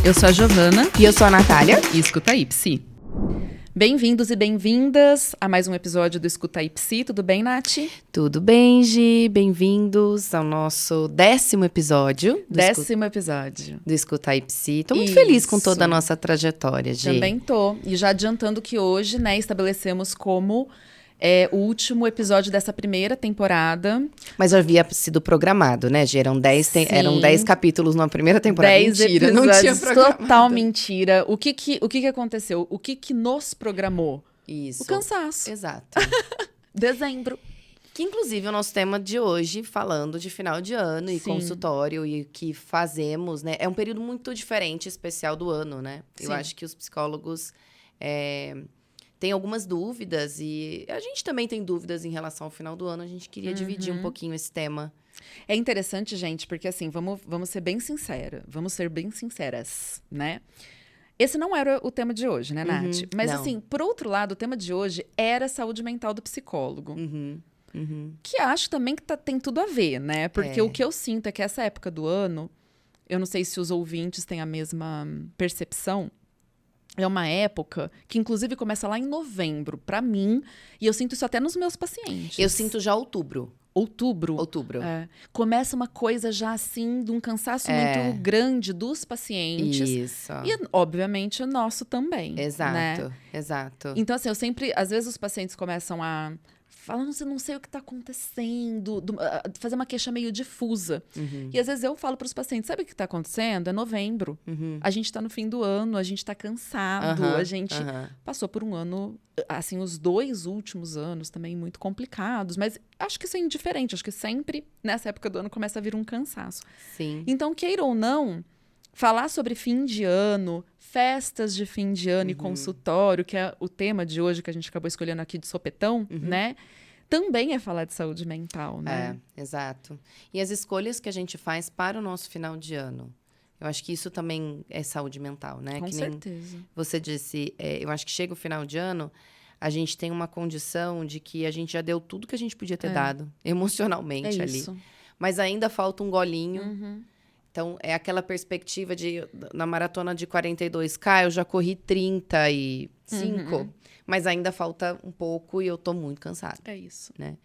Eu sou a Giovana. E eu sou a Natália. E escuta aí, Psi. Bem-vindos e bem-vindas a mais um episódio do Escuta aí, Psi. Tudo bem, Nath? Tudo bem, Gi? Bem-vindos ao nosso 10º episódio. Do Escuta aí, Psi. Tô muito feliz com toda a nossa trajetória, Gi. Também tô. E já adiantando que hoje, né, estabelecemos como o último episódio dessa primeira temporada. Mas já havia sido programado, né, Gi? Eram 10 capítulos na primeira temporada. 10 mentira, episódios, não tinha programado. Total mentira. O que aconteceu? O que nos programou? Isso. O cansaço. Exato. Dezembro. Que, inclusive, é o nosso tema de hoje, falando de final de ano e consultório e o que fazemos, né? É um período muito diferente, especial do ano, né? Sim. Eu acho que os psicólogos têm algumas dúvidas e a gente também tem dúvidas em relação ao final do ano. A gente queria dividir um pouquinho esse tema. É interessante, gente, porque assim, vamos ser bem sinceras, né? Esse não era o tema de hoje, né, Nath? Mas não. assim, por outro lado, o tema de hoje era saúde mental do psicólogo. Que acho também que tem tudo a ver, né? Porque o que eu sinto é que essa época do ano, eu não sei se os ouvintes têm a mesma percepção, é uma época que, inclusive, começa lá em novembro, pra mim, e eu sinto isso até nos meus pacientes. Eu sinto já outubro. Outubro. É. Começa uma coisa já, assim, de um cansaço muito grande dos pacientes. Isso. E, obviamente, o nosso também. Exato, né? Exato. Então, assim, eu sempre... Às vezes, os pacientes começam a... Falando, não sei o que está acontecendo, fazer uma queixa meio difusa. E às vezes eu falo para os pacientes, sabe o que está acontecendo? É novembro. A gente está no fim do ano, a gente está cansado, a gente passou por um ano, assim, os 2 últimos anos também muito complicados, mas acho que isso é indiferente, acho que sempre nessa época do ano começa a vir um cansaço. Sim. Então, queira ou não, falar sobre fim de ano, festas de fim de ano e consultório, que é o tema de hoje que a gente acabou escolhendo aqui de sopetão, né? Também é falar de saúde mental, né? Exato. E as escolhas que a gente faz para o nosso final de ano. Eu acho que isso também é saúde mental, né? Com que certeza. Nem você disse, eu acho que chega o final de ano, a gente tem uma condição de que a gente já deu tudo que a gente podia ter dado, emocionalmente ali. Isso. Mas ainda falta um golinho. Então, é aquela perspectiva de, na maratona de 42K, eu já corri 35, mas ainda falta um pouco e eu tô muito cansada. É isso. Né?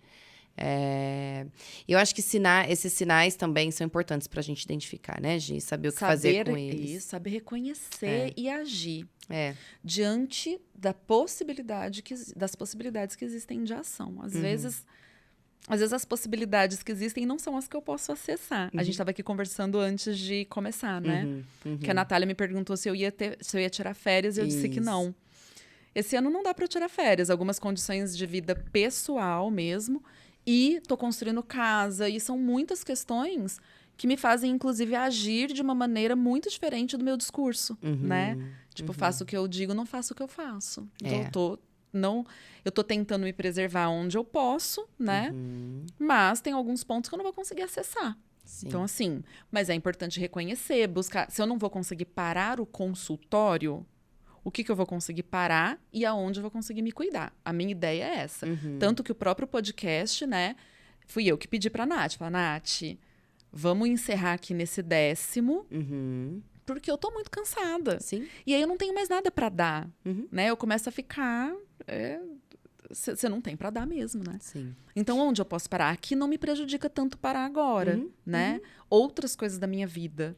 Eu acho que esses sinais também são importantes pra gente identificar, né, Gi? Saber o que fazer com eles. Isso, saber reconhecer e agir. Diante das possibilidades que existem de ação. Às vezes as possibilidades que existem não são as que eu posso acessar. A gente estava aqui conversando antes de começar, né? Que a Natália me perguntou se eu ia tirar férias e eu disse que não. Esse ano não dá para eu tirar férias. Algumas condições de vida pessoal mesmo. E tô construindo casa. E são muitas questões que me fazem, inclusive, agir de uma maneira muito diferente do meu discurso, né? Tipo, faço o que eu digo, não faço o que eu faço. Então, eu tô tentando me preservar onde eu posso, né? Mas tem alguns pontos que eu não vou conseguir acessar. Sim. Então, assim, mas é importante reconhecer, buscar. Se eu não vou conseguir parar o consultório, o que eu vou conseguir parar e aonde eu vou conseguir me cuidar. A minha ideia é essa. Tanto que o próprio podcast, né? Fui eu que pedi pra Nath. Falei, Nath, vamos encerrar aqui nesse 10º. Porque eu tô muito cansada. Sim. E aí eu não tenho mais nada pra dar, né? Eu começo a ficar... Você não tem pra dar mesmo, né? Sim. Então, onde eu posso parar? Aqui não me prejudica tanto parar agora, né? Outras coisas da minha vida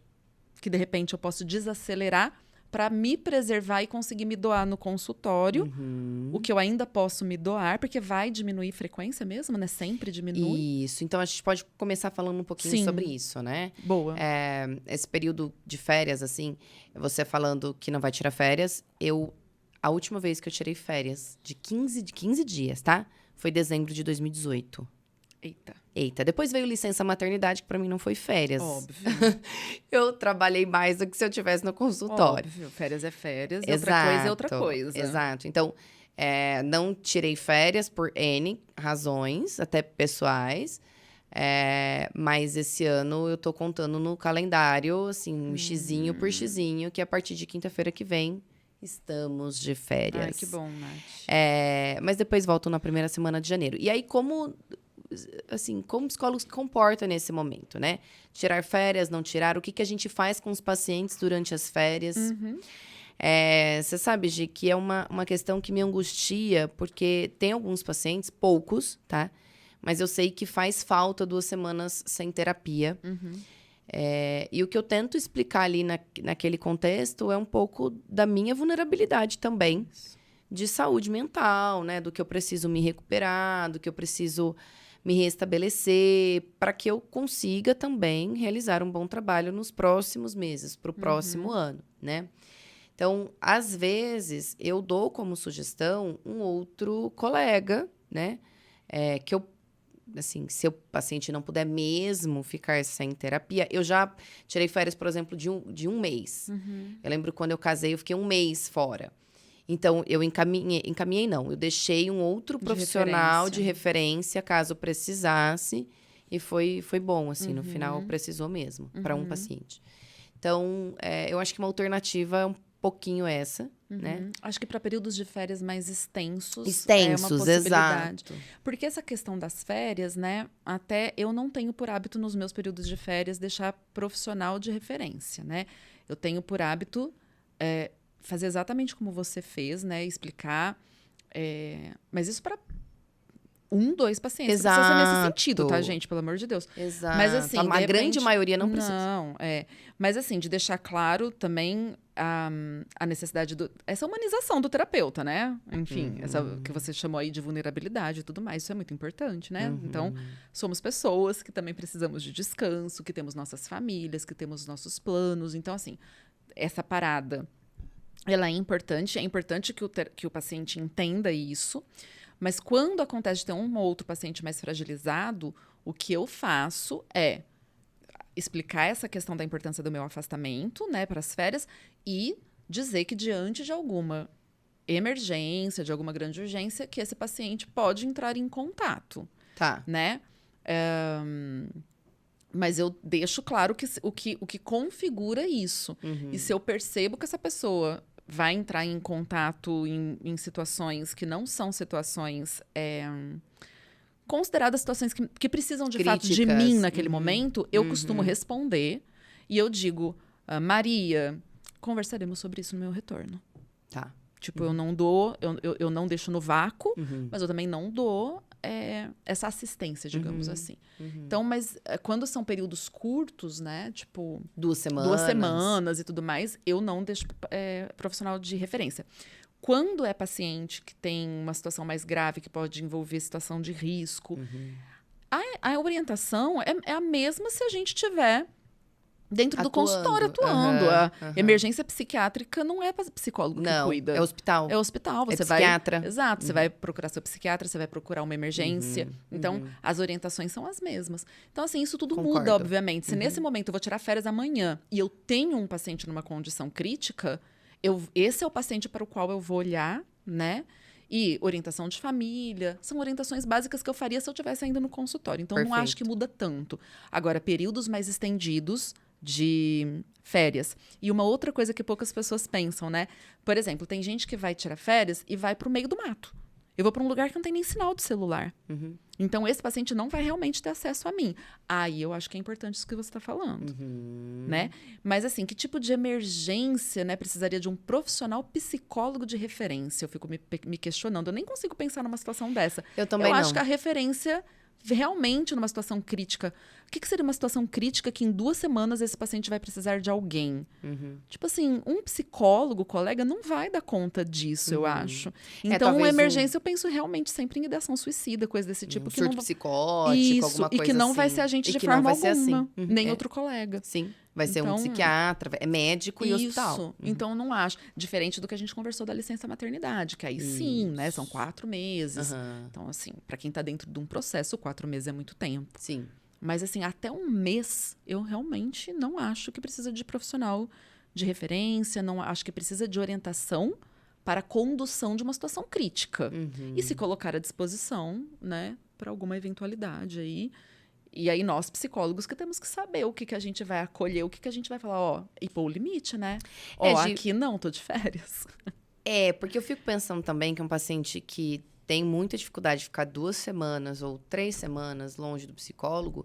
que, de repente, eu posso desacelerar pra me preservar e conseguir me doar no consultório. O que eu ainda posso me doar, porque vai diminuir frequência mesmo, né? Sempre diminui. Isso. Então, a gente pode começar falando um pouquinho sobre isso, né? Boa. Esse período de férias, assim, você falando que não vai tirar férias, a última vez que eu tirei férias de 15 dias, tá? Foi dezembro de 2018. Eita. Depois veio licença maternidade, que pra mim não foi férias. Óbvio. Eu trabalhei mais do que se eu tivesse no consultório. Óbvio. Férias é férias, outra coisa é outra coisa. Exato. Então, não tirei férias por N razões, até pessoais. Mas esse ano eu tô contando no calendário, assim, um xizinho por xizinho, que a partir de quinta-feira que vem estamos de férias. Ai, que bom, Nath. Mas depois volto na primeira semana de janeiro. E aí, como assim, como o psicólogo se comporta nesse momento, né? Tirar férias, não tirar, o que, que a gente faz com os pacientes durante as férias. Você sabe, Gi, que é uma questão que me angustia, porque tem alguns pacientes, poucos, tá? Mas eu sei que faz falta 2 semanas sem terapia. E o que eu tento explicar ali naquele contexto é um pouco da minha vulnerabilidade também, de saúde mental, né? Do que eu preciso me recuperar, do que eu preciso me restabelecer, para que eu consiga também realizar um bom trabalho nos próximos meses, para o próximo ano, né? Então, às vezes, eu dou como sugestão um outro colega, né? Que eu, assim, se o paciente não puder mesmo ficar sem terapia... Eu já tirei férias, por exemplo, de um mês. Eu lembro quando eu casei, eu fiquei 1 mês fora. Então, eu encaminhei não. Eu deixei um outro profissional de referência, caso precisasse. E foi bom, assim, no final precisou mesmo, para um paciente. Então, eu acho que uma alternativa é um pouquinho essa, né? Acho que para períodos de férias mais extensos é uma Extensos, possibilidade. exato. Porque essa questão das férias, né? Até eu não tenho por hábito nos meus períodos de férias deixar profissional de referência, né? Eu tenho por hábito fazer exatamente como você fez, né? Explicar. Mas isso para 1, 2 pacientes. Exato. Precisa ser nesse sentido, tá, gente? Pelo amor de Deus. Exato. Mas assim, a de repente, grande maioria não precisa. Não, Mas assim, de deixar claro também a necessidade essa humanização do terapeuta, né? Enfim, essa que você chamou aí de vulnerabilidade e tudo mais, isso é muito importante, né? Então, somos pessoas que também precisamos de descanso, que temos nossas famílias, que temos nossos planos. Então, assim, essa parada, ela é importante que o paciente entenda isso. Mas quando acontece de ter um ou outro paciente mais fragilizado, o que eu faço é explicar essa questão da importância do meu afastamento, né, para as férias, e dizer que diante de alguma emergência, de alguma grande urgência, que esse paciente pode entrar em contato. Tá. Né? Mas eu deixo claro o que configura isso. E se eu percebo que essa pessoa vai entrar em contato em situações que não são situações consideradas situações que precisam, de Críticas. fato, de mim naquele momento, eu costumo responder e eu digo, Maria, conversaremos sobre isso no meu retorno. Tá. Tipo, eu não dou, eu não deixo no vácuo, mas eu também não dou essa assistência, digamos assim. Então, mas quando são períodos curtos, né? Tipo, 2 semanas. 2 semanas e tudo mais, eu não deixo profissional de referência. Quando é paciente que tem uma situação mais grave, que pode envolver situação de risco, a orientação é a mesma se a gente tiver dentro do consultório atuando. A emergência psiquiátrica não é psicólogo que cuida. É hospital. É hospital. Você psiquiatra. Exato. Você vai procurar seu psiquiatra, você vai procurar uma emergência. Então, as orientações são as mesmas. Então, assim, isso tudo muda, obviamente. Se nesse momento eu vou tirar férias amanhã e eu tenho um paciente numa condição crítica, esse é o paciente para o qual eu vou olhar, né? E orientação de família, são orientações básicas que eu faria se eu estivesse ainda no consultório. Então, não acho que muda tanto. Agora, períodos mais estendidos de férias. E uma outra coisa que poucas pessoas pensam, né? Por exemplo, tem gente que vai tirar férias e vai para o meio do mato. Eu vou para um lugar que não tem nem sinal de celular. Então, esse paciente não vai realmente ter acesso a mim. Aí, eu acho que é importante isso que você está falando, né? Mas, assim, que tipo de emergência, né, precisaria de um profissional psicólogo de referência? Eu fico me questionando. Eu nem consigo pensar numa situação dessa. Eu também não. Eu acho que a referência, realmente, numa situação crítica... O que seria uma situação crítica que em 2 semanas esse paciente vai precisar de alguém? Tipo assim, um psicólogo, colega, não vai dar conta disso, eu acho. Então, uma emergência, eu penso realmente sempre em ideação suicida, coisa desse tipo. Surto psicótico, alguma coisa assim. E que não vai ser agente de forma alguma, nem outro colega. Sim, vai ser um psiquiatra, é médico e hospital. Então, não acho. Diferente do que a gente conversou da licença maternidade, que aí sim, né, são 4 meses. Então, assim, para quem tá dentro de um processo, 4 meses é muito tempo. Sim. Mas, assim, até 1 mês, eu realmente não acho que precisa de profissional de referência, não acho que precisa de orientação para a condução de uma situação crítica. E se colocar à disposição, né, para alguma eventualidade aí. E aí, nós, psicólogos, que temos que saber o que a gente vai acolher, o que a gente vai falar, e pôr o limite, né? Aqui não, tô de férias. Porque eu fico pensando também que um paciente que tem muita dificuldade de ficar 2 semanas ou 3 semanas longe do psicólogo,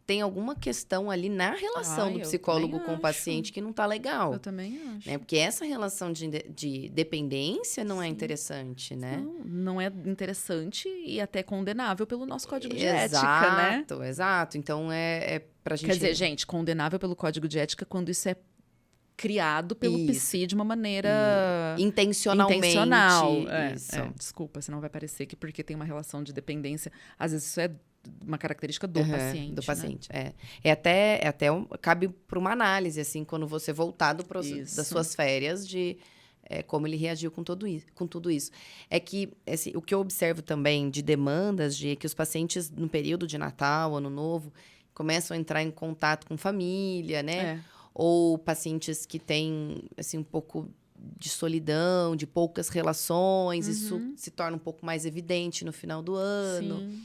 tem alguma questão ali na relação do psicólogo com o paciente que não tá legal. Eu também acho. Né? Porque essa relação de dependência não é interessante, né? Não é interessante e até condenável pelo nosso código de ética, né? Exato. Então, é pra gente... Quer dizer, gente, condenável pelo código de ética quando isso é criado pelo psi de uma maneira... Intencionalmente. Intencional. Isso. Desculpa, senão vai parecer que porque tem uma relação de dependência, às vezes isso é uma característica do paciente. Do paciente, né? Cabe para uma análise, assim, quando você voltar das suas férias, de como ele reagiu com tudo isso. É que, assim, o que eu observo também de demandas, é que os pacientes, no período de Natal, Ano Novo, começam a entrar em contato com família, né? Ou pacientes que têm, assim, um pouco de solidão, de poucas relações. Isso se torna um pouco mais evidente no final do ano. Sim.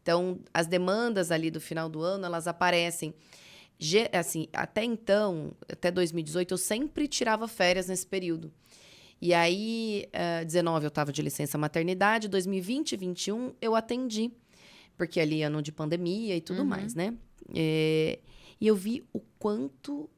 Então, as demandas ali do final do ano, elas aparecem. Assim, até então, até 2018, eu sempre tirava férias nesse período. E aí, 19 eu estava de licença maternidade, 2020 e 21 eu atendi. Porque ali ano de pandemia e tudo mais, né? E eu vi o quanto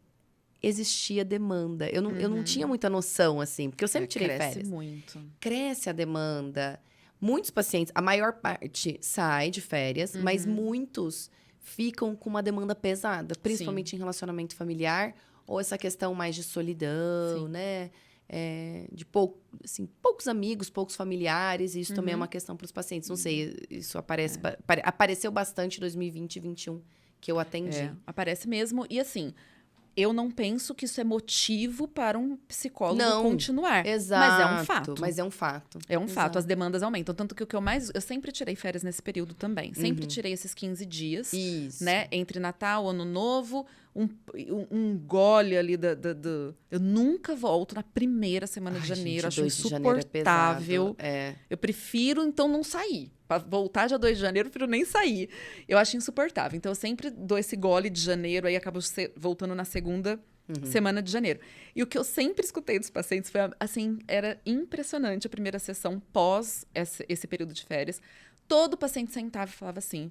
existia demanda. Eu não tinha muita noção, assim, porque eu sempre tirei férias. Cresce muito. Cresce a demanda. Muitos pacientes, a maior parte sai de férias, mas muitos ficam com uma demanda pesada, principalmente em relacionamento familiar, ou essa questão mais de solidão, né? De poucos amigos, poucos familiares, e isso também é uma questão para os pacientes. Não sei, isso apareceu bastante em 2020 e 2021, que eu atendi. Aparece mesmo, e assim... Eu não penso que isso é motivo para um psicólogo continuar. Exato. Mas é um fato. É um fato. As demandas aumentam. Tanto que o que eu sempre tirei férias nesse período também. Sempre tirei esses 15 dias. Isso. Né? Entre Natal, Ano Novo, um gole ali Eu nunca volto na primeira semana de janeiro. Acho insuportável. Eu prefiro, então, não sair. Pra voltar dia 2 de janeiro, eu prefiro nem sair. Eu acho insuportável. Então, eu sempre dou esse gole de janeiro, aí acabo voltando na segunda semana de janeiro. E o que eu sempre escutei dos pacientes foi, assim, era impressionante a primeira sessão pós esse período de férias. Todo paciente sentava e falava assim,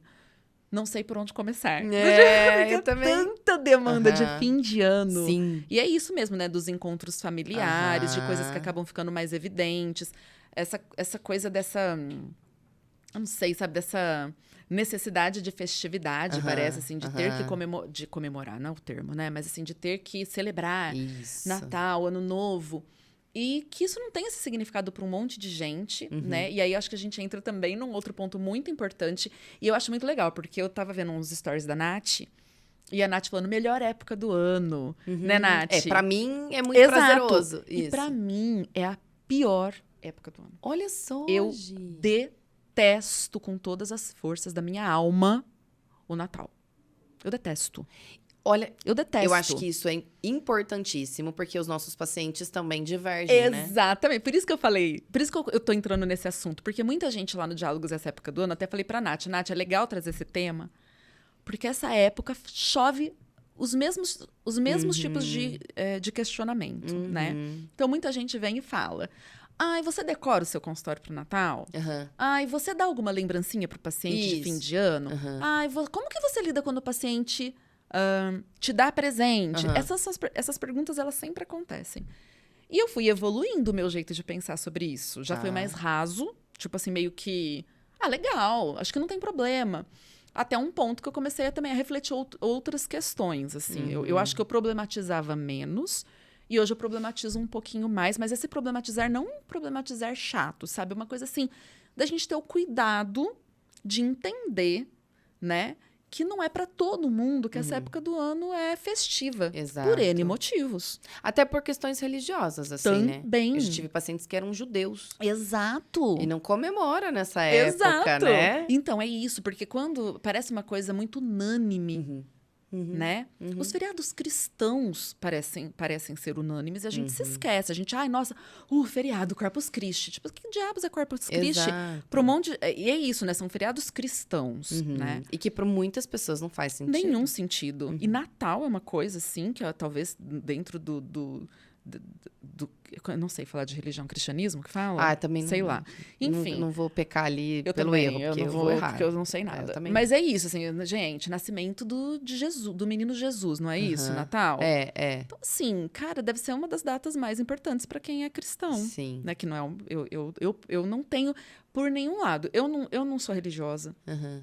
não sei por onde começar. Eu também. Tanta demanda de fim de ano. Sim. E é isso mesmo, né? Dos encontros familiares, de coisas que acabam ficando mais evidentes. Essa coisa dessa... Eu não sei, sabe, dessa necessidade de festividade, parece, assim, de ter que comemorar, não é o termo, né? Mas, assim, de ter que celebrar Natal, Ano Novo. E que isso não tem esse significado para um monte de gente, né? E aí, acho que a gente entra também num outro ponto muito importante. E eu acho muito legal, porque eu tava vendo uns stories da Nath... E a Nath falando, melhor época do ano, né, Nath? Pra mim, é muito prazeroso. E pra mim, é a pior época do ano. Olha só, eu detesto com todas as forças da minha alma o Natal. Eu detesto. Olha, eu detesto. Eu acho que isso é importantíssimo, porque os nossos pacientes também divergem, né? Exatamente. Por isso que eu falei, por isso que eu tô entrando nesse assunto. Porque muita gente lá no Diálogos essa época do ano, até falei pra Nath, é legal trazer esse tema, porque essa época chove os mesmos tipos de questionamento, né? Então, muita gente vem e fala... Ai, você decora o seu consultório pro Natal? Ai, você dá alguma lembrancinha pro paciente de fim de ano? Ai, como que você lida quando o paciente te dá presente? Essas perguntas, elas sempre acontecem. E eu fui evoluindo o meu jeito de pensar sobre isso. Já foi mais raso, tipo assim, meio que... legal, acho que não tem problema. Até um ponto que eu comecei também a refletir outras questões, assim. Eu acho que eu problematizava menos... E hoje eu problematizo um pouquinho mais, mas esse problematizar não um problematizar chato, sabe? Uma coisa assim, da gente ter o cuidado de entender, né? Que não é para todo mundo que essa época do ano é festiva. Exato. Por N motivos. Até por questões religiosas, assim, também, né? Eu já tive pacientes que eram judeus. Exato. E não comemora nessa época, né? Então, é isso. Porque quando parece uma coisa muito unânime... né? Os feriados cristãos parecem ser unânimes e a gente se esquece. A gente, nossa, feriado Corpus Christi. Tipo, que diabos é Corpus Christi? Para um monte e é isso, né? São feriados cristãos, né? E que para muitas pessoas não faz sentido. Nenhum sentido. E Natal é uma coisa, assim, que talvez dentro eu não sei falar de religião, cristianismo que fala? Também não. Sei lá. Enfim. Não vou pecar ali eu pelo também, erro, porque eu não vou errar. Porque eu não sei nada. Mas é isso, assim, gente, nascimento de Jesus, do menino Jesus, não é isso, Natal? Então, assim, cara, deve ser uma das datas mais importantes para quem é cristão. Sim. Né? Que não é eu não tenho, por nenhum lado, eu não sou religiosa.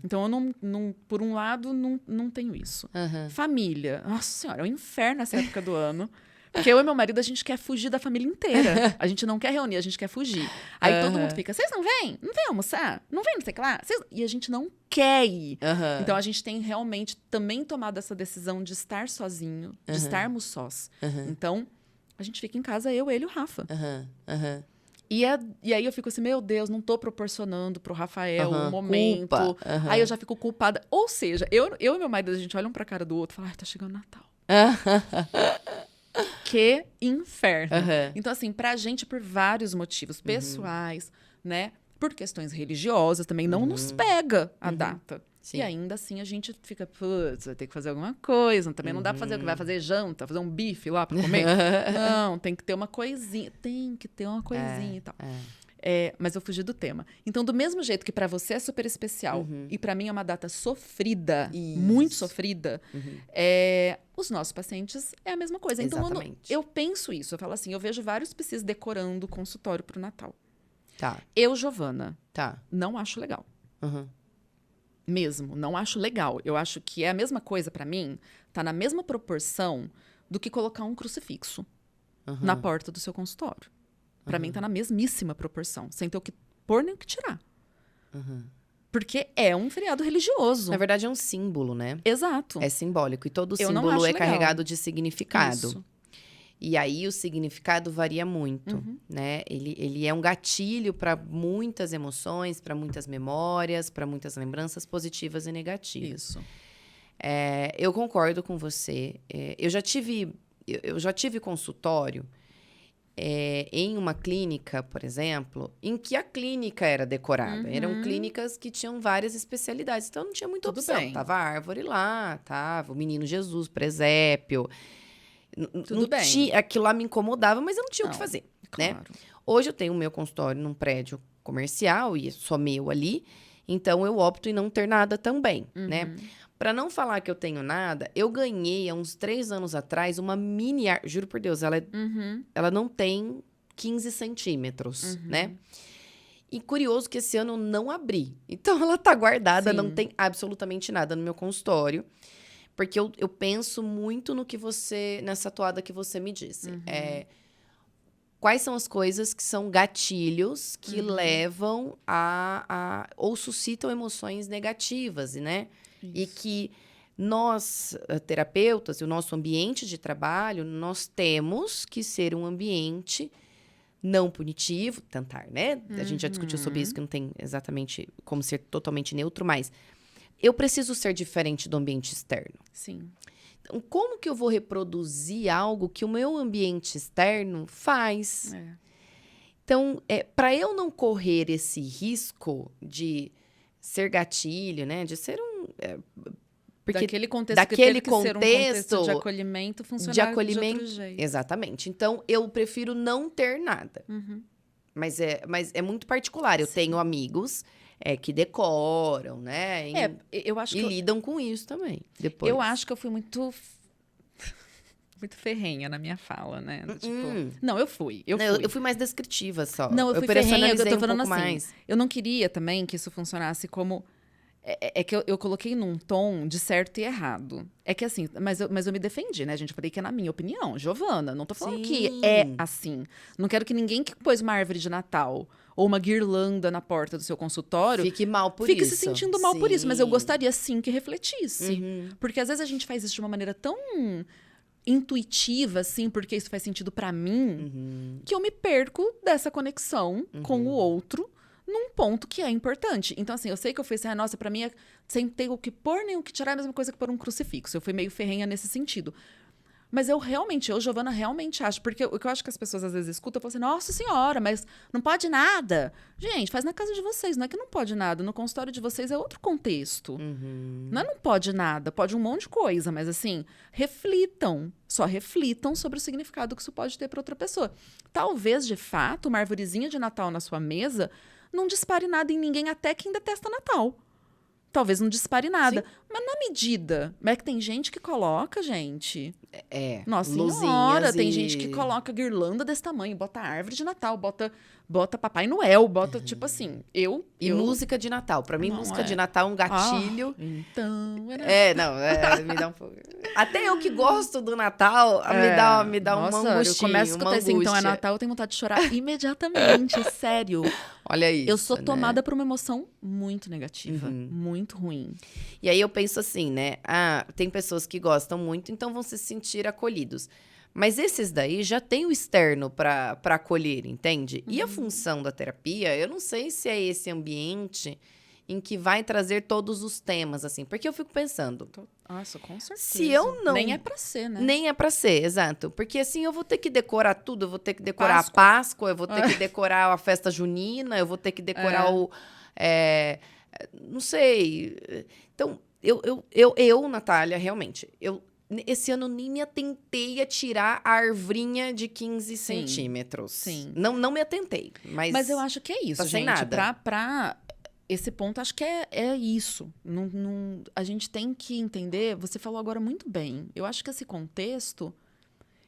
Então, eu não por um lado, não tenho isso. Família. Nossa Senhora, é um inferno essa época do ano. Porque eu e meu marido, a gente quer fugir da família inteira. A gente não quer reunir, a gente quer fugir. Aí todo mundo fica, vocês não vêm? Não vêm almoçar? Não vêm não sei o que lá? E a gente não quer ir. Então, a gente tem realmente também tomado essa decisão de estar sozinho, de estarmos sós. Então, a gente fica em casa, eu, ele e o Rafa. E aí eu fico assim, meu Deus, não tô proporcionando pro Rafael um momento. Culpa. Aí eu já fico culpada. Ou seja, eu e meu marido, a gente olha um pra cara do outro e fala, tá chegando Natal. Que inferno. Então, assim, pra gente, por vários motivos pessoais, né? Por questões religiosas também, não nos pega a data. Sim. E ainda assim a gente fica, putz, vai ter que fazer alguma coisa. Também não dá pra fazer o que vai fazer janta, fazer um bife lá pra comer. Não, tem que ter uma coisinha. E tal. Mas eu fugi do tema. Então, do mesmo jeito que pra você é super especial e pra mim é uma data sofrida, muito sofrida, os nossos pacientes é a mesma coisa. Então, eu penso isso. Eu falo assim, eu vejo vários PCs decorando o consultório pro Natal. Tá. Eu, Giovana, não acho legal. Mesmo, não acho legal. Eu acho que é a mesma coisa pra mim, tá na mesma proporção do que colocar um crucifixo na porta do seu consultório. Pra mim tá na mesmíssima proporção, sem ter o que pôr nem o que tirar. Porque é um feriado religioso. Na verdade é um símbolo, né? Exato. É simbólico e todo símbolo é carregado de significado. Isso. E aí o significado varia muito, né? Ele é um gatilho para muitas emoções, para muitas memórias, para muitas lembranças positivas e negativas. Isso. Eu concordo com você. Eu já tive consultório em uma clínica, por exemplo, em que a clínica era decorada. Eram clínicas que tinham várias especialidades, então não tinha muita opção. Bem. Tava a árvore lá, tava o Menino Jesus, presépio. Tudo bem. Aquilo lá me incomodava, mas eu não tinha o que fazer, né? Claro. Hoje eu tenho o meu consultório num prédio comercial e é só meu ali, então eu opto em não ter nada também, né? Para não falar que eu tenho nada, eu ganhei há uns 3 anos atrás uma mini... Juro por Deus, ela não tem 15 centímetros, né? E curioso que esse ano eu não abri. Então, ela tá guardada, não tem absolutamente nada no meu consultório. Porque eu penso muito no que nessa toada que você me disse. Quais são as coisas que são gatilhos que levam ou suscitam emoções negativas, né? Isso. E que nós, terapeutas, e o nosso ambiente de trabalho, nós temos que ser um ambiente não punitivo, tentar, né? A gente já discutiu sobre isso, que não tem exatamente como ser totalmente neutro, mas eu preciso ser diferente do ambiente externo. Sim. Então, como que eu vou reproduzir algo que o meu ambiente externo faz? Então, para eu não correr esse risco de ser gatilho, né? De ser porque daquele contexto daquele que ser um contexto de acolhimento funcionar de outro jeito. Exatamente. Então, eu prefiro não ter nada. Mas é muito particular. Eu tenho amigos que decoram, né? Eu acho que lidam com isso também. Depois. Eu acho que eu fui muito ferrenha na minha fala, né? Tipo, não, eu fui. Eu fui mais descritiva só. Não, eu fui ferrenha, eu tô falando assim. Mais. Eu não queria também que isso funcionasse como... que eu coloquei num tom de certo e errado. É que assim, mas eu me defendi, né, gente? Eu falei que é na minha opinião, Giovana. Não tô falando que é assim. Não quero que ninguém que pôs uma árvore de Natal ou uma guirlanda na porta do seu consultório fique se sentindo mal por isso. Mas eu gostaria sim que refletisse. Porque às vezes a gente faz isso de uma maneira tão intuitiva, assim, porque isso faz sentido pra mim, que eu me perco dessa conexão com o outro num ponto que é importante. Então, assim, eu sei que eu fui assim, nossa, pra mim, sem ter o que pôr nem o que tirar, é a mesma coisa que pôr um crucifixo. Eu fui meio ferrenha nesse sentido. Mas Giovana, realmente acho. Porque o que eu acho que as pessoas às vezes escutam, falam assim, nossa senhora, mas não pode nada. Gente, faz na casa de vocês, não é que não pode nada. No consultório de vocês é outro contexto. Não é não pode nada, pode um monte de coisa. Mas assim, reflitam. Só reflitam sobre o significado que isso pode ter para outra pessoa. Talvez, de fato, uma arvorezinha de Natal na sua mesa não dispare nada em ninguém, até quem detesta Natal. Talvez não dispare nada. Sim. Mas na medida. Mas é que tem gente que coloca, gente. Nossa senhora, tem gente que coloca guirlanda desse tamanho, bota árvore de Natal, bota Papai Noel, bota tipo assim. Música de Natal. Pra mim, música de Natal é um gatilho. Então. Me dá um pouco. Até eu que gosto do Natal, me dá uma angústia. Eu começo a escutar assim, então é Natal, eu tenho vontade de chorar imediatamente, sério. Olha isso. Eu sou tomada por uma emoção muito negativa, muito ruim. E aí eu penso assim, né? Tem pessoas que gostam muito, então vão se sentir acolhidos. Mas esses daí já tem o externo para acolher, entende? E a função da terapia, eu não sei se é esse ambiente em que vai trazer todos os temas, assim. Porque eu fico pensando... Nossa, com certeza. Se eu não... Nem é pra ser, né? Nem é pra ser, exato. Porque assim, eu vou ter que decorar tudo. Eu vou ter que decorar a Páscoa, eu vou ter que decorar a festa junina, eu vou ter que decorar não sei. Então, eu, Natália, realmente... Esse ano nem me atentei a tirar a arvrinha de 15 centímetros. Sim. Não me atentei. Mas eu acho que é isso, tá gente. Sem nada. Pra esse ponto, acho que é isso. A gente tem que entender... Você falou agora muito bem. Eu acho que esse contexto,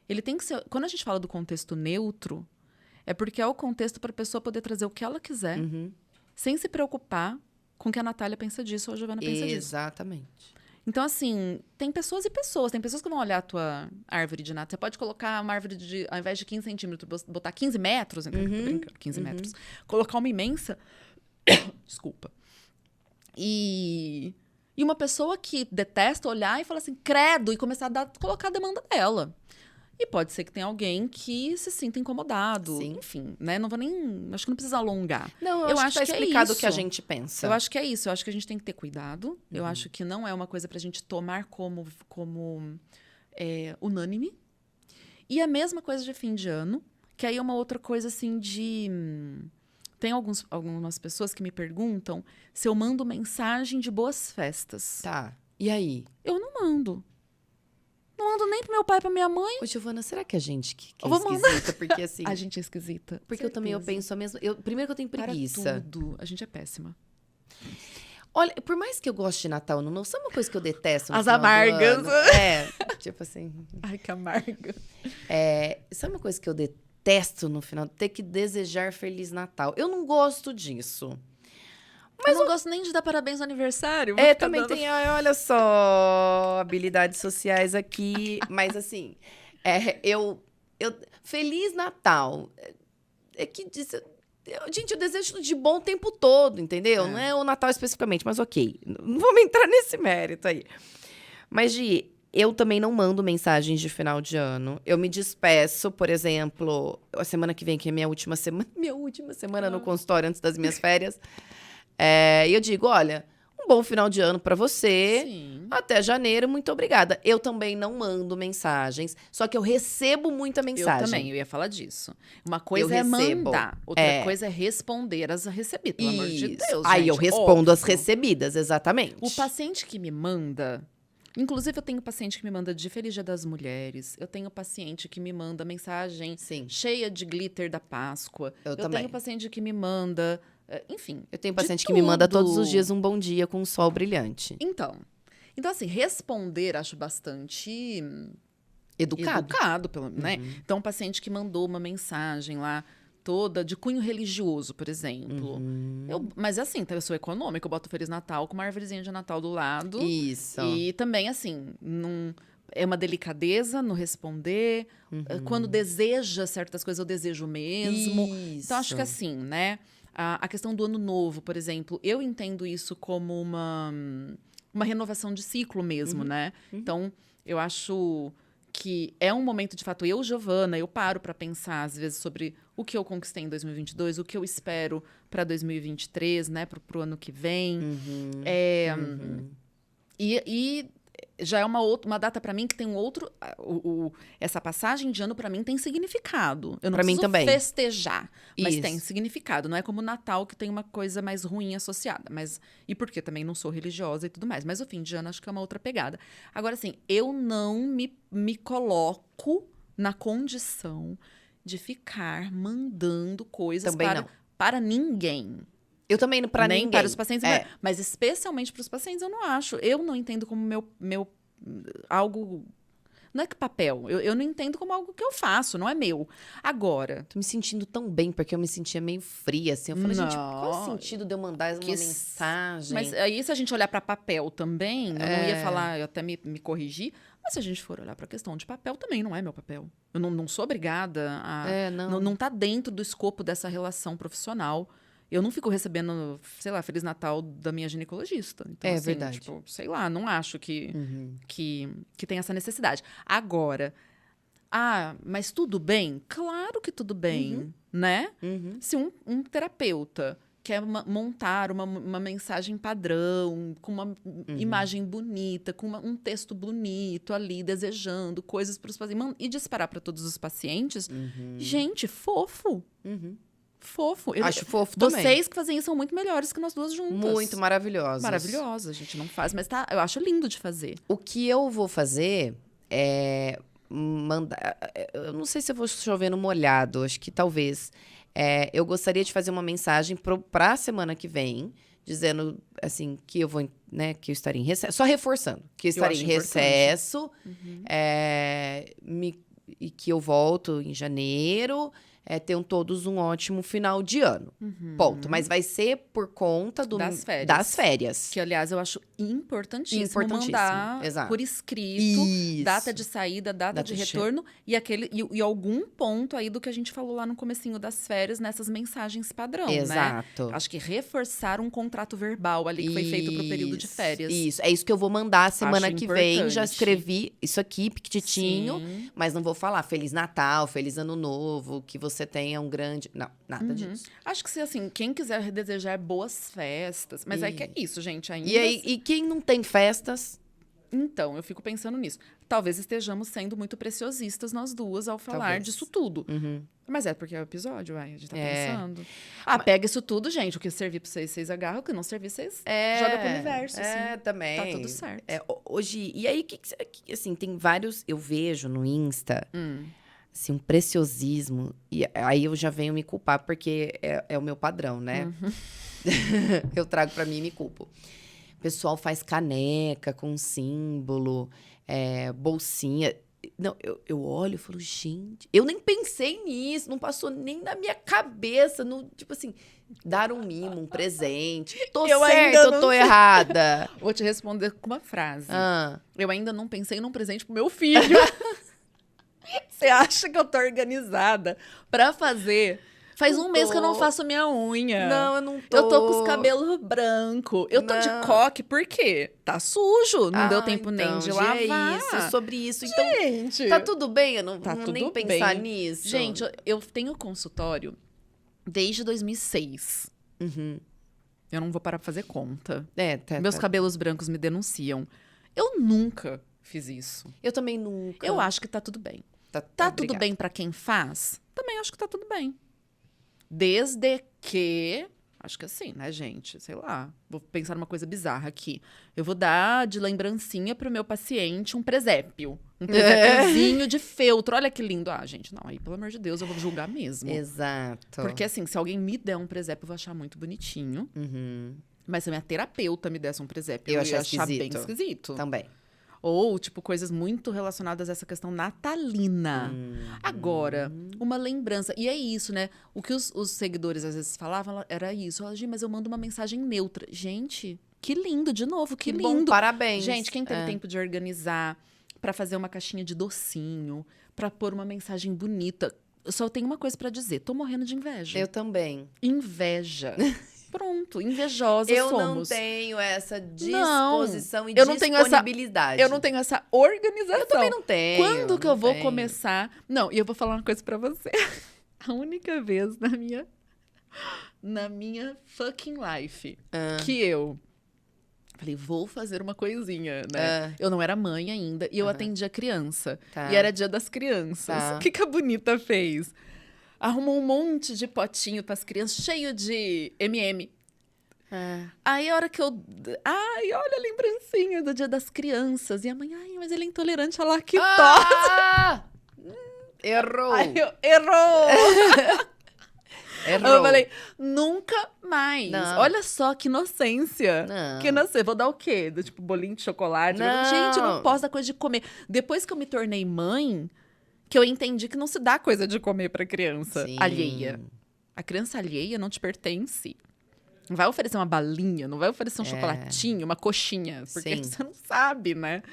ele tem que ser... Quando a gente fala do contexto neutro, é porque é o contexto para a pessoa poder trazer o que ela quiser, sem se preocupar com o que a Natália pensa disso ou a Giovana pensa disso. Exatamente. Então, assim, tem pessoas e pessoas. Tem pessoas que vão olhar a tua árvore de Natal. Você pode colocar uma árvore ao invés de 15 centímetros, botar 15 metros. Então, tô brincando, 15 metros. Colocar uma imensa... Desculpa. E uma pessoa que detesta olhar e falar assim, credo, e começar a colocar a demanda dela. E pode ser que tenha alguém que se sinta incomodado. Sim. Enfim, né? Não vou nem... Acho que não precisa alongar. Não, eu acho que tá explicado o que a gente pensa. Eu acho que é isso. Eu acho que a gente tem que ter cuidado. Eu acho que não é uma coisa pra gente tomar como unânime. E a mesma coisa de fim de ano. Que aí é uma outra coisa, assim, de... Tem algumas pessoas que me perguntam se eu mando mensagem de boas festas. Tá. E aí? Eu não mando. Não mando nem pro meu pai e pra minha mãe. Ô, Giovana, será que a gente que é esquisita? Porque assim... A gente é esquisita. Porque eu penso a mesma... Primeiro que eu tenho preguiça. Para tudo. A gente é péssima. Olha, por mais que eu goste de Natal, não sabe uma coisa que eu detesto no As final amargas. do ano? Tipo assim... Ai, que amarga. Sabe uma coisa que eu detesto no final? Ter que desejar Feliz Natal. Eu não gosto disso. Mas eu não gosto nem de dar parabéns no aniversário. Também tem, olha só, habilidades sociais aqui. Mas assim, Feliz Natal. Gente, eu desejo de bom o tempo todo, entendeu? Não é o Natal especificamente, mas ok. Não vamos entrar nesse mérito aí. Mas, eu também não mando mensagens de final de ano. Eu me despeço, por exemplo, a semana que vem, que é minha última semana no consultório antes das minhas férias. E eu digo, olha, um bom final de ano para você. Sim. Até janeiro, muito obrigada. Eu também não mando mensagens, só que eu recebo muita mensagem. Eu também, eu ia falar disso. Uma coisa é mandar, outra coisa é responder as recebidas, pelo amor de Deus, Aí gente, eu respondo as óbvio. recebidas, exatamente. O paciente que me manda... Inclusive, eu tenho paciente que me manda de Feliz Dia das Mulheres. Eu tenho paciente que me manda mensagem cheia de glitter da Páscoa. Eu também. tenho paciente que me manda... Enfim, eu tenho paciente que me manda todos os dias um bom dia com um sol brilhante. Então, assim, responder acho bastante educado né? Então, um paciente que mandou uma mensagem lá toda de cunho religioso, por exemplo. Mas assim, eu sou econômica, eu boto Feliz Natal com uma árvorezinha de Natal do lado. Isso. E também, assim, é uma delicadeza no responder. Quando deseja certas coisas, eu desejo mesmo. Isso. Então, acho que assim, né? A questão do ano novo, por exemplo, eu entendo isso como uma renovação de ciclo mesmo, né? Então, eu acho que é um momento, de fato, Giovana, eu paro para pensar, às vezes, sobre o que eu conquistei em 2022, o que eu espero para 2023, né? Pro ano que vem. E já é uma data pra mim que tem um outro... essa passagem de ano pra mim tem significado. Eu não Pra mim preciso também. festejar, mas Isso. tem significado. Não é como o Natal, que tem uma coisa mais ruim associada. E porque também não sou religiosa e tudo mais. Mas o fim de ano acho que é uma outra pegada. Agora, assim, eu não me coloco na condição de ficar mandando coisas Também não. para ninguém. Eu também, pra Nem ninguém. para os pacientes, mas especialmente para os pacientes, eu não acho. Eu não entendo como meu algo... Não é que papel. Eu não entendo como algo que eu faço, não é meu. Agora... Tô me sentindo tão bem, porque eu me sentia meio fria, assim. Eu falei, gente, qual é o Não. sentido de eu mandar uma mensagem? Mas aí, se a gente olhar para papel também, eu não ia falar, eu até me corrigir, mas se a gente for olhar para a questão de papel, também não é meu papel. Eu não sou obrigada a... Não tá dentro do escopo dessa relação profissional. Eu não fico recebendo, sei lá, Feliz Natal da minha ginecologista. Então, assim, verdade. tipo, sei lá, não acho que tem essa necessidade. Agora, mas tudo bem? Claro que tudo bem, né? Se um terapeuta quer montar uma mensagem padrão, com uma imagem bonita, com um texto bonito ali, desejando coisas para os pacientes, e disparar para todos os pacientes, gente, fofo. Fofo. Acho fofo também. Vocês que fazem isso são muito melhores que nós duas juntas. Muito maravilhosos. Maravilhosa, a gente não faz, mas eu acho lindo de fazer. O que eu vou fazer é mandar... Eu não sei se eu vou chover no molhado, acho que talvez. Eu gostaria de fazer uma mensagem pra semana que vem, dizendo, assim, que eu vou, né, que eu estaria em recesso. Só reforçando, que eu estaria em recesso, e que eu volto em janeiro... tenham todos um ótimo final de ano. Ponto. Mas vai ser por conta das férias. Que, aliás, eu acho importantíssimo mandar por escrito, data de saída, data de retorno, e algum ponto aí do que a gente falou lá no comecinho das férias, nessas mensagens padrão, Exato. né? Acho que reforçar um contrato verbal ali que foi feito pro período de férias. Isso. É isso que eu vou mandar semana que vem. Já escrevi isso aqui, piquititinho, Sim. mas não vou falar Feliz Natal, Feliz Ano Novo, que você tenha um grande... Não, nada disso. Acho que, assim, quem quiser desejar boas festas... Mas é que é isso, gente, ainda... E quem não tem festas... Então, eu fico pensando nisso. Talvez estejamos sendo muito preciosistas nós duas ao falar disso tudo. Mas é porque é o episódio, a gente tá pensando. Pega isso tudo, gente. O que servir pra vocês agarra. O que não servir, vocês joga pro universo. Assim. Também. Tá tudo certo. Hoje... E aí, assim, tem vários... Eu vejo no Insta... Assim, um preciosismo. E aí eu já venho me culpar, porque é o meu padrão, né? Eu trago pra mim e me culpo. O pessoal faz caneca com símbolo, bolsinha. Não, eu olho e falo, gente... Eu nem pensei nisso, não passou nem na minha cabeça. Tipo assim, dar um mimo, um presente. Tô certa ou tô errada? Vou te responder com uma frase. Eu ainda não pensei num presente pro meu filho. Você acha que eu tô organizada pra fazer? Faz um mês que eu não faço minha unha. Não, eu não tô. Eu tô com os cabelos brancos. Eu tô de coque, por quê? Tá sujo. Não deu tempo nem de lavar. Isso, sobre isso. Gente, então, tá tudo bem? Eu não tá vou tudo nem pensar bem. nisso. Gente, eu tenho consultório desde 2006. Eu não vou parar pra fazer conta. Meus cabelos brancos me denunciam. Eu nunca fiz isso. Eu também nunca. Eu acho que tá tudo bem. Tá tudo bem pra quem faz? Também acho que tá tudo bem. Desde que... Acho que assim, né, gente? Sei lá. Vou pensar numa coisa bizarra aqui. Eu vou dar de lembrancinha pro meu paciente um presépio. Um presépiozinho de feltro. Olha que lindo. Gente, não. Aí, pelo amor de Deus, eu vou julgar mesmo. Exato. Porque, assim, se alguém me der um presépio, eu vou achar muito bonitinho. Mas se a minha terapeuta me desse um presépio, eu ia achar bem esquisito. Também. Ou, tipo, coisas muito relacionadas a essa questão natalina. Agora, uma lembrança. E é isso, né? O que os seguidores às vezes falavam era isso. Mas eu mando uma mensagem neutra. Gente, que lindo, de novo, que lindo. Bom, parabéns. Gente, quem teve tempo de organizar pra fazer uma caixinha de docinho, pra pôr uma mensagem bonita. Eu só tenho uma coisa pra dizer. Tô morrendo de inveja. Eu também. Inveja. Pronto, invejosas somos. Eu não tenho essa disposição e disponibilidade. Eu não tenho essa organização. Eu também não tenho. Quando que eu vou começar... Não, e eu vou falar uma coisa pra você. A única vez na minha fucking life que eu Falei, vou fazer uma coisinha, né? Eu não era mãe ainda e eu atendia criança. Tá. E era dia das crianças. Tá. O que a Bonita fez? Arrumou um monte de potinho pras crianças, cheio de M&M. Aí a hora que eu... Ai, olha a lembrancinha do dia das crianças. E a mãe, ai, mas ele é intolerante à lactose. Errou! Aí eu, errou! Errou. Eu falei, nunca mais. Não. Olha só que inocência. Não. Que inocência. Vou dar o quê? Do tipo bolinho de chocolate? Não. Gente, eu não posso dar coisa de comer. Depois que eu me tornei mãe, que eu entendi que não se dá coisa de comer pra criança alheia. A criança alheia não te pertence. Não vai oferecer uma balinha, não vai oferecer um chocolatinho, uma coxinha, porque você não sabe, né?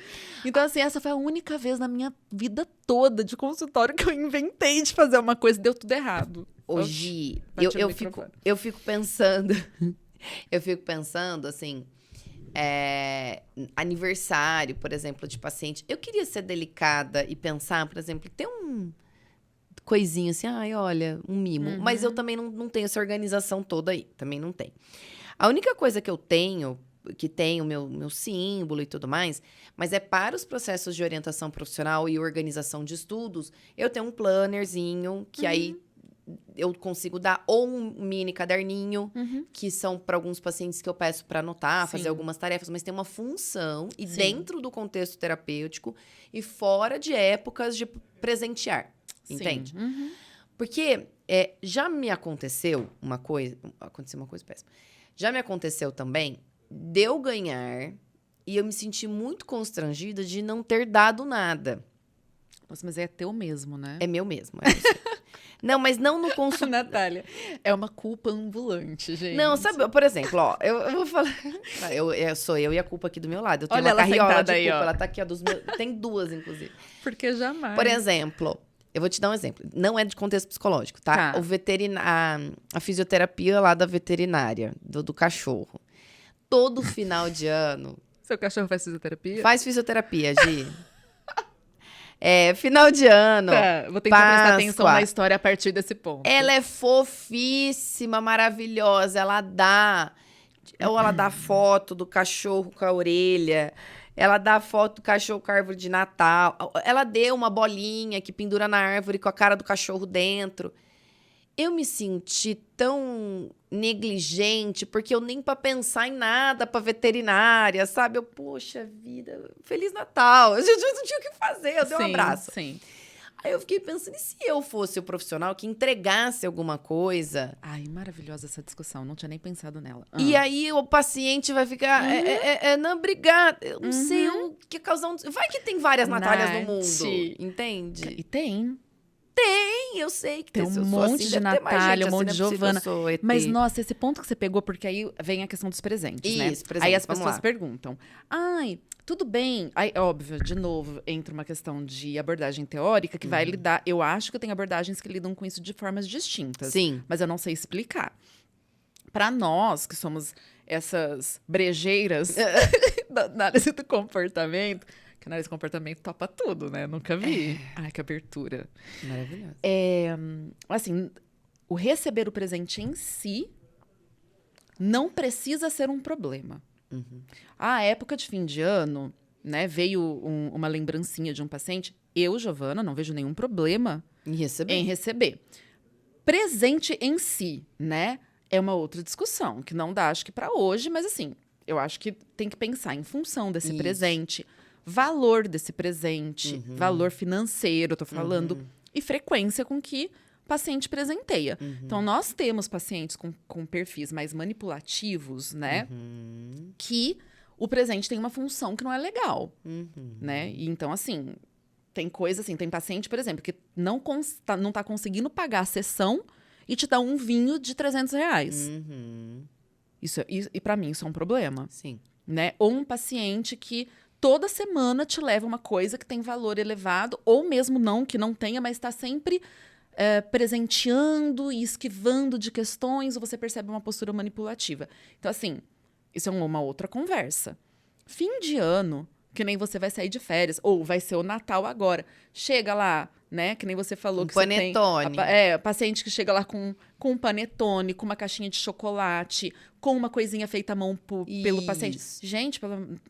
Então, assim, essa foi a única vez na minha vida toda de consultório que eu inventei de fazer uma coisa e deu tudo errado. Hoje, Bati no eu microfone. fico pensando, assim, aniversário, por exemplo, de paciente. Eu queria ser delicada e pensar, por exemplo, ter um coisinho assim, ai, olha, um mimo. Mas eu também não tenho essa organização toda aí, também não tenho. A única coisa que eu tenho, que tem o meu símbolo e tudo mais, mas é para os processos de orientação profissional e organização de estudos, eu tenho um plannerzinho, que aí eu consigo dar, ou um mini caderninho, que são para alguns pacientes que eu peço para anotar, fazer algumas tarefas, mas tem uma função, e dentro do contexto terapêutico, e fora de épocas de presentear. Entende? Porque já me aconteceu uma coisa... Aconteceu uma coisa péssima. Já me aconteceu também de eu ganhar e eu me senti muito constrangida de não ter dado nada. Nossa, mas é teu mesmo, né? É meu mesmo. Não, mas não no consultório. Natália, é uma culpa ambulante, gente. Não, sabe, por exemplo, ó, eu vou falar... sou eu e a culpa aqui do meu lado. Eu tenho Olha uma ela carriola sentada de aí, culpa. ó. Ela tá aqui, ó, tem duas, inclusive. Porque jamais. Por exemplo, eu vou te dar um exemplo. Não é de contexto psicológico, tá? Tá. A fisioterapia lá da veterinária, do cachorro. Todo final de ano... Seu cachorro faz fisioterapia? Faz fisioterapia, Gi. Final de ano. Tá, vou tentar prestar atenção Páscoa. na história a partir desse ponto. Ela é fofíssima, maravilhosa. Ela dá foto do cachorro com a orelha. Ela dá foto do cachorro com a árvore de Natal. Ela deu uma bolinha que pendura na árvore com a cara do cachorro dentro. Eu me senti tão negligente, porque eu nem pra pensar em nada pra veterinária, sabe? Poxa vida, Feliz Natal. Eu não tinha o que fazer, eu dei um abraço. Sim. Aí eu fiquei pensando, e se eu fosse o profissional que entregasse alguma coisa? Ai, maravilhosa essa discussão, não tinha nem pensado nela. E aí o paciente vai ficar, não, obrigada, eu não sei o que causar um... Vai que tem várias Natálias no mundo, entende? E tem. Eu sei que Tem um monte de Natália, um monte de Giovana. Mas, nossa, esse ponto que você pegou, porque aí vem a questão dos presentes, né? Presentes, aí as vamos pessoas lá. perguntam, ai, tudo bem. Aí, óbvio, de novo, entra uma questão de abordagem teórica que vai lidar... Eu acho que tem abordagens que lidam com isso de formas distintas. Sim. Mas eu não sei explicar. Para nós, que somos essas brejeiras da análise do comportamento... Que análise do comportamento topa tudo, né? Nunca vi. Ai, que abertura. Maravilhoso. Assim, o receber o presente em si não precisa ser um problema. A época de fim de ano, né? Veio uma lembrancinha de um paciente. Eu, Giovana, não vejo nenhum problema em receber. Presente em si, né? É uma outra discussão, que não dá, acho que para hoje, mas assim, eu acho que tem que pensar em função desse presente, valor desse presente, valor financeiro, eu tô falando, e frequência com que o paciente presenteia. Então, nós temos pacientes com perfis mais manipulativos, né? Que o presente tem uma função que não é legal, né? E então, assim, tem coisa assim, tem paciente, por exemplo, que não tá conseguindo pagar a sessão e te dá um vinho de R$300. E para mim isso é um problema. Sim. Né? Ou um paciente que toda semana te leva uma coisa que tem valor elevado, ou mesmo não, que não tenha, mas está sempre presenteando e esquivando de questões, ou você percebe uma postura manipulativa. Então, assim, isso é uma outra conversa. Fim de ano Que nem você vai sair de férias, ou vai ser o Natal agora. Chega lá, né? Que nem você falou que panetone. Você tem... paciente que chega lá com um panetone, com uma caixinha de chocolate, com uma coisinha feita à mão pelo paciente. Gente,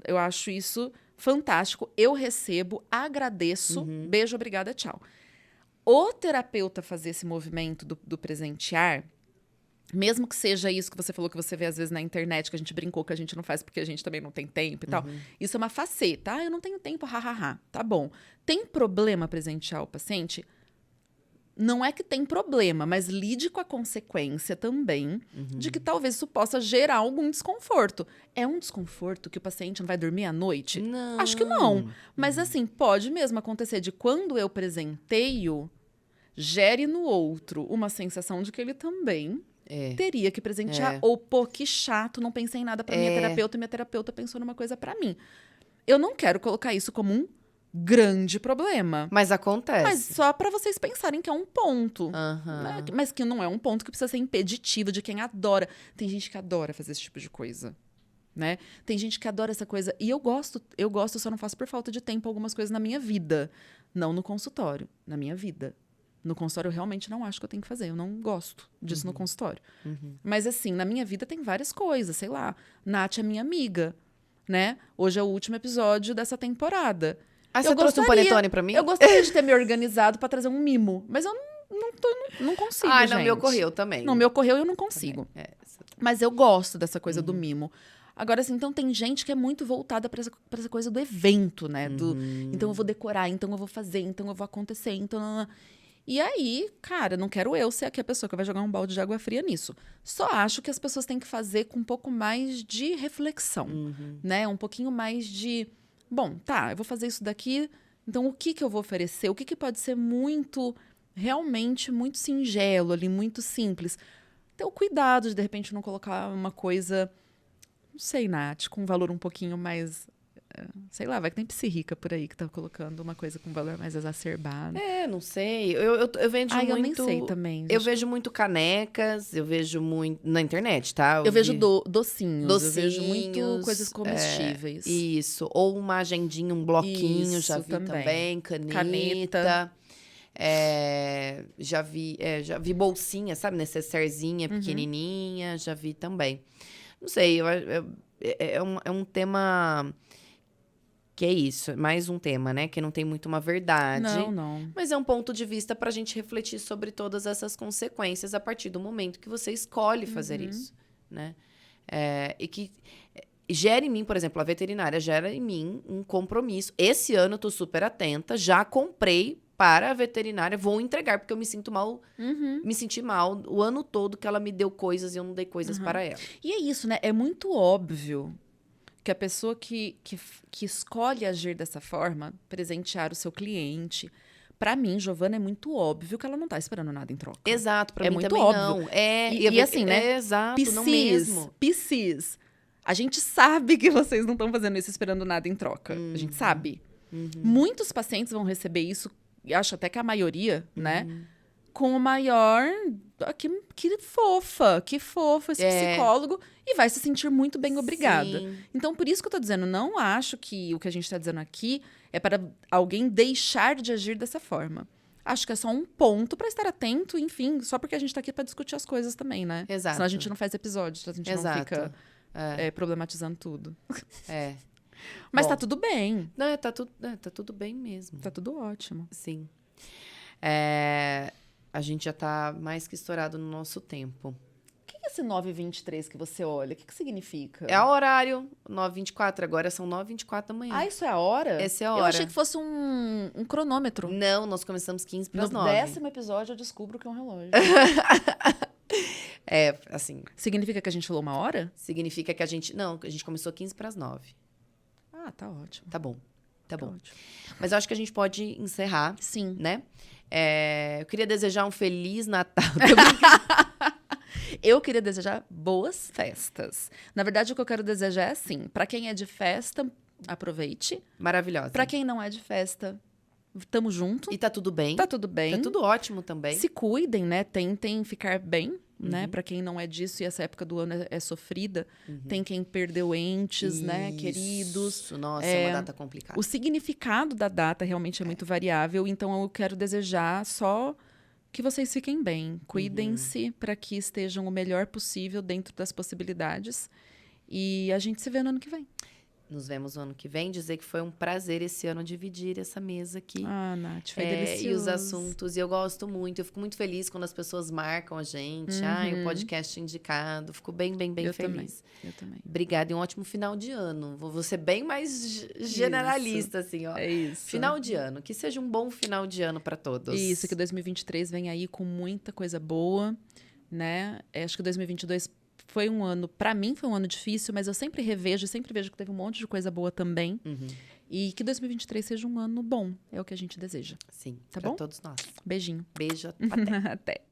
eu acho isso fantástico. Eu recebo, agradeço, beijo, obrigada, tchau. O terapeuta fazer esse movimento do presentear... Mesmo que seja isso que você falou, que você vê às vezes na internet, que a gente brincou que a gente não faz porque a gente também não tem tempo e tal. Isso é uma faceta. Eu não tenho tempo, hahaha. Tá bom. Tem problema presentear o paciente? Não é que tem problema, mas lide com a consequência também de que talvez isso possa gerar algum desconforto. É um desconforto que o paciente não vai dormir à noite? Não. Acho que não. Mas assim, pode mesmo acontecer de quando eu presenteio, gere no outro uma sensação de que ele também... teria que presentear. Ou, pô, que chato, não pensei em nada pra minha terapeuta e minha terapeuta pensou numa coisa pra mim. Eu não quero colocar isso como um grande problema. Mas acontece. Mas só pra vocês pensarem que é um ponto. Né? Mas que não é um ponto que precisa ser impeditivo de quem adora. Tem gente que adora fazer esse tipo de coisa. Né? Tem gente que adora essa coisa. E eu gosto, só não faço por falta de tempo algumas coisas na minha vida. Não no consultório, na minha vida. No consultório, eu realmente não acho que eu tenho que fazer. Eu não gosto disso no consultório. Mas, assim, na minha vida tem várias coisas. Sei lá, Nath é minha amiga, né? Hoje é o último episódio dessa temporada. Você trouxe um panetone pra mim? Eu gostaria de ter me organizado pra trazer um mimo. Mas eu não consigo, gente. Não me ocorreu também. Não me ocorreu e eu não consigo. Mas eu gosto dessa coisa do mimo. Agora, assim, então tem gente que é muito voltada pra essa coisa do evento, né? Então eu vou decorar, então eu vou fazer, então eu vou acontecer, então... E aí, cara, não quero eu ser aqui a pessoa que vai jogar um balde de água fria nisso. Só acho que as pessoas têm que fazer com um pouco mais de reflexão, né? Um pouquinho mais de... Bom, tá, eu vou fazer isso daqui, então o que eu vou oferecer? O que pode ser realmente muito singelo ali, muito simples? Ter o cuidado de repente, não colocar uma coisa, não sei, Nath, com um valor um pouquinho mais... Sei lá, vai que tem psi rica por aí que tá colocando uma coisa com valor mais exacerbado. Não sei. Eu vejo muito... eu nem sei também. Gente. Eu vejo muito canecas, eu vejo muito... Na internet, tá? Eu vejo docinhos. Eu vejo muito coisas comestíveis. Isso. Ou uma agendinha, um bloquinho, já vi também. Caneta. Já vi bolsinha, sabe? Necessairezinha, pequenininha. Já vi também. Não sei, é um tema... Que é isso, mais um tema, né? Que não tem muito uma verdade. Não. Mas é um ponto de vista pra gente refletir sobre todas essas consequências a partir do momento que você escolhe fazer isso, né? E que gera em mim, por exemplo, a veterinária gera em mim um compromisso. Esse ano eu tô super atenta, já comprei para a veterinária, vou entregar, porque eu me sinto mal, me senti mal o ano todo que ela me deu coisas e eu não dei coisas para ela. E é isso, né? É muito óbvio que a pessoa que escolhe agir dessa forma, presentear o seu cliente, pra mim, Giovana, é muito óbvio que ela não tá esperando nada em troca. Exato, pra mim muito também óbvio. não. E assim, né? Exato, não mesmo. Piscis, a gente sabe que vocês não estão fazendo isso esperando nada em troca. A gente sabe. Muitos pacientes vão receber isso, e acho até que a maioria, né? Com o maior... Que fofa esse psicólogo. E vai se sentir muito bem obrigada. Sim. Então, por isso que eu tô dizendo, não acho que o que a gente tá dizendo aqui é para alguém deixar de agir dessa forma. Acho que é só um ponto para estar atento, enfim, só porque a gente tá aqui para discutir as coisas também, né? Exato. Senão a gente não faz episódios, a gente não fica problematizando tudo. Mas tá tudo bem. Não, tá tudo bem mesmo. Tá tudo ótimo. Sim. A gente já tá mais que estourado no nosso tempo. O que é esse 9h23 que você olha? O que significa? É o horário, 9h24. Agora são 9h24 da manhã. Ah, isso é a hora? Essa é a hora. Eu achei que fosse um cronômetro. Não, nós começamos 15 para as 9. No 10º episódio eu descubro que é um relógio. Assim... Significa que a gente falou uma hora? Significa que a gente... Não, a gente começou 15 para as 9. Ah, tá ótimo. Tá bom. Ótimo. Mas eu acho que a gente pode encerrar. Sim. Né? Eu queria desejar um Feliz Natal. Eu queria desejar boas festas. Na verdade, o que eu quero desejar é assim, para quem é de festa, aproveite. Maravilhosa. Para quem não é de festa, tamo junto. E tá tudo bem. Tá tudo bem. Tá tudo ótimo também. Se cuidem, né? Tentem ficar bem, né? Para quem não é disso, e essa época do ano é sofrida, tem quem perdeu entes, né? Queridos. Nossa, é uma data complicada. O significado da data realmente é muito variável, então eu quero desejar só que vocês fiquem bem. Cuidem-se para que estejam o melhor possível dentro das possibilidades. E a gente se vê no ano que vem. Nos vemos no ano que vem. Dizer que foi um prazer esse ano dividir essa mesa aqui. Ah, Nath, foi delicioso. E os assuntos. E eu gosto muito. Eu fico muito feliz quando as pessoas marcam a gente. O podcast indicado. Fico bem feliz. Eu também. Obrigada e um ótimo final de ano. Vou ser bem mais generalista, assim, ó. É isso. Final de ano. Que seja um bom final de ano para todos. Isso, que 2023 vem aí com muita coisa boa, né? Acho que 2022... foi um ano, para mim foi um ano difícil, mas eu sempre vejo que teve um monte de coisa boa também. E que 2023 seja um ano bom, é o que a gente deseja. Sim, tá pra bom? todos nós. Beijinho. Beijo, até. Até.